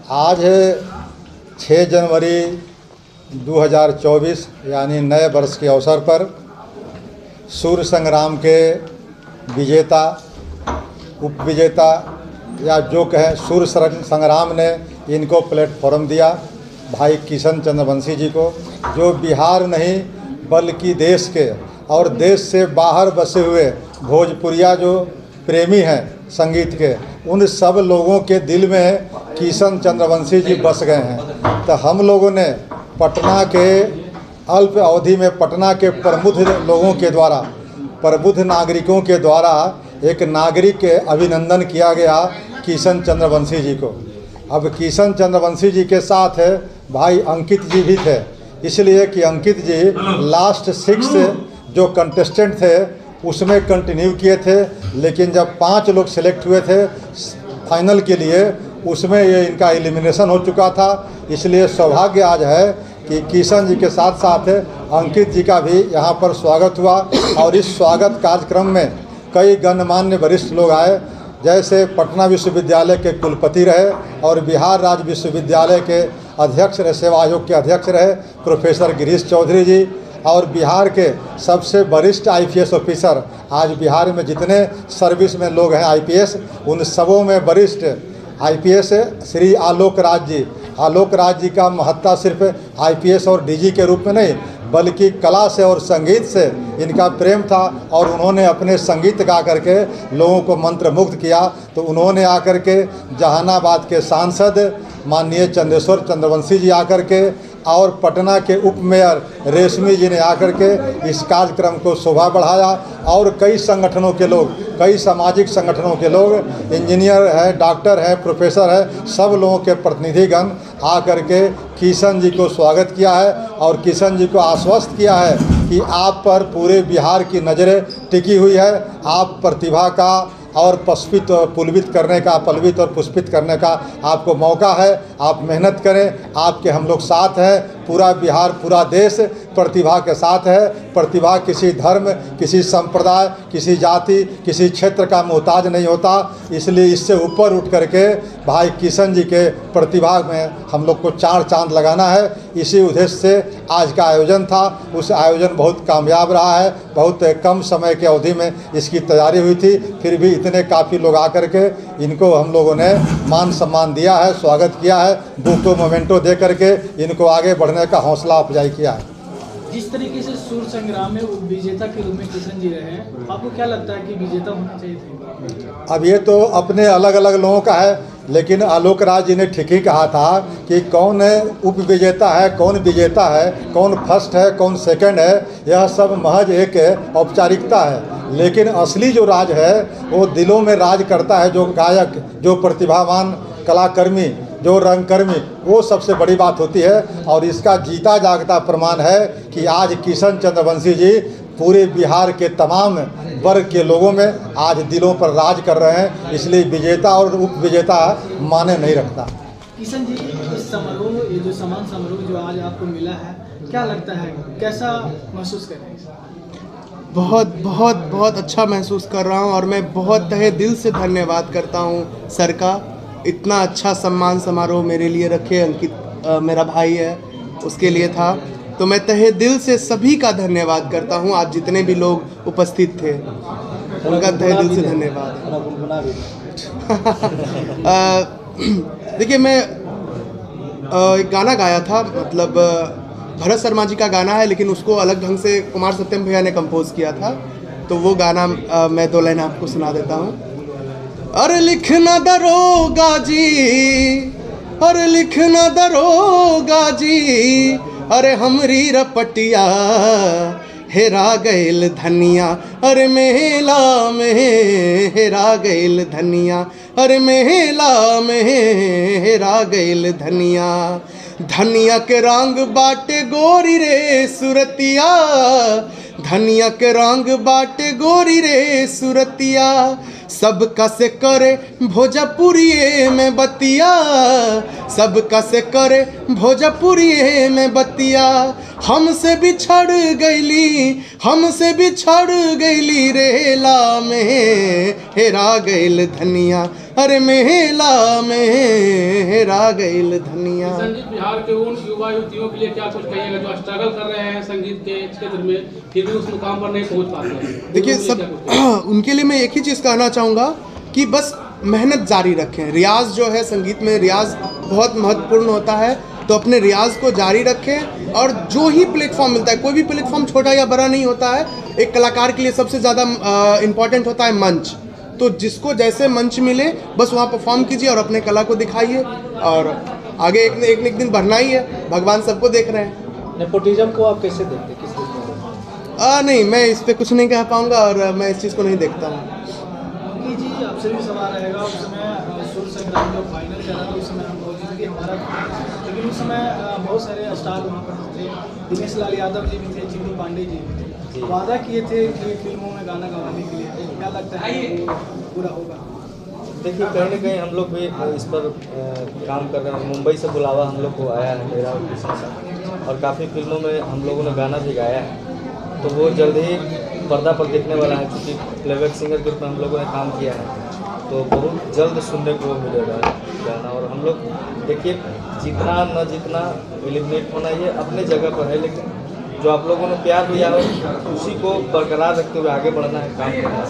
आज 6 जनवरी 2024 यानी नए वर्ष के अवसर पर सूर्य संग्राम के विजेता, उपविजेता या जो कहें सूर्य संग्राम ने इनको प्लेटफॉर्म दिया भाई किशन चंद्रवंशी जी को, जो बिहार नहीं बल्कि देश के और देश से बाहर बसे हुए भोजपुरिया जो प्रेमी हैं संगीत के, उन सब लोगों के दिल में किशन चंद्रवंशी जी बस गए हैं। तो हम लोगों ने पटना के अल्प अवधि में पटना के प्रबुद्ध लोगों के द्वारा, प्रबुद्ध नागरिकों के द्वारा एक नागरिक के अभिनंदन किया गया किशन चंद्रवंशी जी को। अब किशन चंद्रवंशी जी के साथ भाई अंकित जी भी थे, इसलिए कि अंकित जी लास्ट 6 जो कंटेस्टेंट थे उसमें कंटिन्यू किए थे, लेकिन जब 5 लोग सिलेक्ट हुए थे फाइनल के लिए उसमें ये इनका एलिमिनेशन हो चुका था। इसलिए सौभाग्य आज है कि किशन जी के साथ साथ अंकित जी का भी यहाँ पर स्वागत हुआ। और इस स्वागत कार्यक्रम में कई गणमान्य वरिष्ठ लोग आए, जैसे पटना विश्वविद्यालय के कुलपति रहे और बिहार राज्य विश्वविद्यालय के अध्यक्ष रहे, सेवा आयोग के अध्यक्ष रहे प्रोफेसर गिरीश चौधरी जी, और बिहार के सबसे वरिष्ठ आईपीएस ऑफिसर, आज बिहार में जितने सर्विस में लोग हैं आईपीएस, उन सबों में वरिष्ठ आईपीएस श्री आलोक राज जी। आलोक राज जी का महत्ता सिर्फ आईपीएस और डीजी के रूप में नहीं, बल्कि कला से और संगीत से इनका प्रेम था और उन्होंने अपने संगीत गा करके लोगों को मंत्रमुग्ध किया। तो उन्होंने आकर के जहानाबाद के सांसद माननीय चंद्रेश्वर चंद्रवंशी जी आकर के और पटना के उप मेयर रेशमी जी ने आकर के इस कार्यक्रम को शोभा बढ़ाया। और कई संगठनों के लोग, कई सामाजिक संगठनों के लोग, इंजीनियर हैं, डॉक्टर हैं, प्रोफेसर हैं, सब लोगों के प्रतिनिधिगण आकर के किशन जी को स्वागत किया है और किशन जी को आश्वस्त किया है कि आप पर पूरे बिहार की नज़रें टिकी हुई है। आप प्रतिभा का और पुष्पित पुलवित करने का, पलवित और पुष्पित करने का आपको मौका है। आप मेहनत करें, आपके हम लोग साथ हैं। पूरा बिहार, पूरा देश प्रतिभा के साथ है। प्रतिभा किसी धर्म, किसी संप्रदाय, किसी जाति, किसी क्षेत्र का मोहताज नहीं होता। इसलिए इससे ऊपर उठ करके भाई किशन जी के प्रतिभा में हम लोग को 4 चांद लगाना है। इसी उद्देश्य से आज का आयोजन था। उस आयोजन बहुत कामयाब रहा है। बहुत कम समय के अवधि में इसकी तैयारी हुई थी, फिर भी इतने काफ़ी लोग आकर के इनको हम लोगों ने मान सम्मान दिया है, स्वागत किया है, बुको मोमेंटो दे करके इनको आगे बढ़ने का हौसला अफजाई किया है। जिस तरीके से सूर्य संग्राम में विजेता के रूप में किशन जी रहे हैं, आपको क्या लगता है कि विजेता होना चाहिए थे? अब ये तो अपने अलग अलग लोगों का है, लेकिन आलोक राज जी ने ठीक ही कहा था कि कौन उप विजेता है, कौन विजेता है, कौन फर्स्ट है, कौन सेकंड है, यह सब महज एक औपचारिकता है। लेकिन असली जो राज है वो दिलों में राज करता है। जो गायक, जो प्रतिभावान कलाकर्मी, जो रंगकर्मी, वो सबसे बड़ी बात होती है। और इसका जीता जागता प्रमाण है कि आज किशन चंद्रवंशी जी पूरे बिहार के तमाम वर्ग के लोगों में आज दिलों पर राज कर रहे हैं। इसलिए विजेता और उप विजेता माने नहीं रखता। किशन जी, इस समारोह, ये जो सम्मान समारोह जो आज आपको मिला है, क्या लगता है, कैसा महसूस कर रहे हैं? बहुत बहुत बहुत अच्छा महसूस कर रहा हूँ और मैं बहुत तहे दिल से धन्यवाद करता हूँ सर का। इतना अच्छा सम्मान समारोह मेरे लिए रखे। अंकित मेरा भाई है, उसके लिए था। तो मैं तहे दिल से सभी का धन्यवाद करता हूँ। आज जितने भी लोग उपस्थित थे उनका तहे दिल से धन्यवाद। देखिए, मैं एक गाना गाया था, मतलब भरत शर्मा जी का गाना है, लेकिन उसको अलग ढंग से कुमार सत्यम भैया ने कंपोज किया था। तो वो गाना मैं 2 लाइन आपको सुना देता हूँ। अरे लिखना दरोगा जी, अरे लिखना दरोगा जी, अरे हमरी रपटिया हेरा गैल धनिया, अरे मेला में हेरा गैल धनिया, अरे मेला में हेरा गैल धनिया। धनिया के रंग बाटे गोरी रे सुरतिया, धनिया के रंग बाटे गोरी रे सुरतिया। सबका से करे भोजपुरिये में बतिया, सबका से करे भोजपुरिये में बतिया। हमसे बिछड़ गईली, हमसे बिछड़ गईली रेला में हेरा गईल धनिया, अरे मेला में हेरा गईल धनिया। संगीत बिहार के उन युवा युवतियों के लिए क्या कुछ कहिएगा जो स्ट्रगल कर रहे हैं संगीत के क्षेत्र में फिर भी उस मुकाम पर नहीं पहुंच पाते हैं? देखिए सब उनके लिए मैं एक ही चीज़ कहना चाहूँगा कि बस मेहनत जारी रखें। रियाज जो है संगीत में, रियाज बहुत महत्वपूर्ण होता है, तो अपने रियाज को जारी रखें और जो ही प्लेटफॉर्म मिलता है, कोई भी प्लेटफॉर्म छोटा या बड़ा नहीं होता है, एक कलाकार के लिए सबसे ज़्यादा इम्पॉर्टेंट होता है मंच। तो जिसको जैसे मंच मिले बस वहाँ परफॉर्म कीजिए और अपने कला को दिखाइए और आगे एक न एक दिन बढ़ना ही है। भगवान सबको देख रहे हैं। नेपोटिज्म को आप कैसे देखते हैं, किस रूप में? नहीं, मैं इस पर कुछ नहीं कह पाऊँगा और मैं इस चीज़ को नहीं देखता हूँ। जी आपसे भी सवाल रहेगा। उस समय सुर संग्राम जो फाइनल चला था उस समय हम मौजूद थे, हमारा था, लेकिन उस समय बहुत सारे स्टार वहाँ पर थे। दिनेश लाल यादव जी भी थे, चिंटू पांडे जी भी थे। वादा किए थे कि फिल्मों में गाना गवाने के लिए, क्या लगता है वो पूरा होगा? देखिए कहीं ना कहीं हम लोग भी इस पर काम कर रहे हैं। मुंबई से बुलावा हम लोग को आया है मेरा और किसी का, और काफ़ी फिल्मों में हम लोगों ने गाना भी गाया है, तो वो जल्द ही पर्दा पर देखने वाला है। क्योंकि प्लेबैक सिंगर के रूप में हम लोगों ने काम किया है, तो बहुत जल्द सुनने को मिलेगा गाना। और हम लोग देखिए जितना न जितना एलिमिनेट होना ये अपने जगह पर है, लेकिन जो आप लोगों ने प्यार दिया हो उसी को बरकरार रखते हुए आगे बढ़ना है, काम करना है।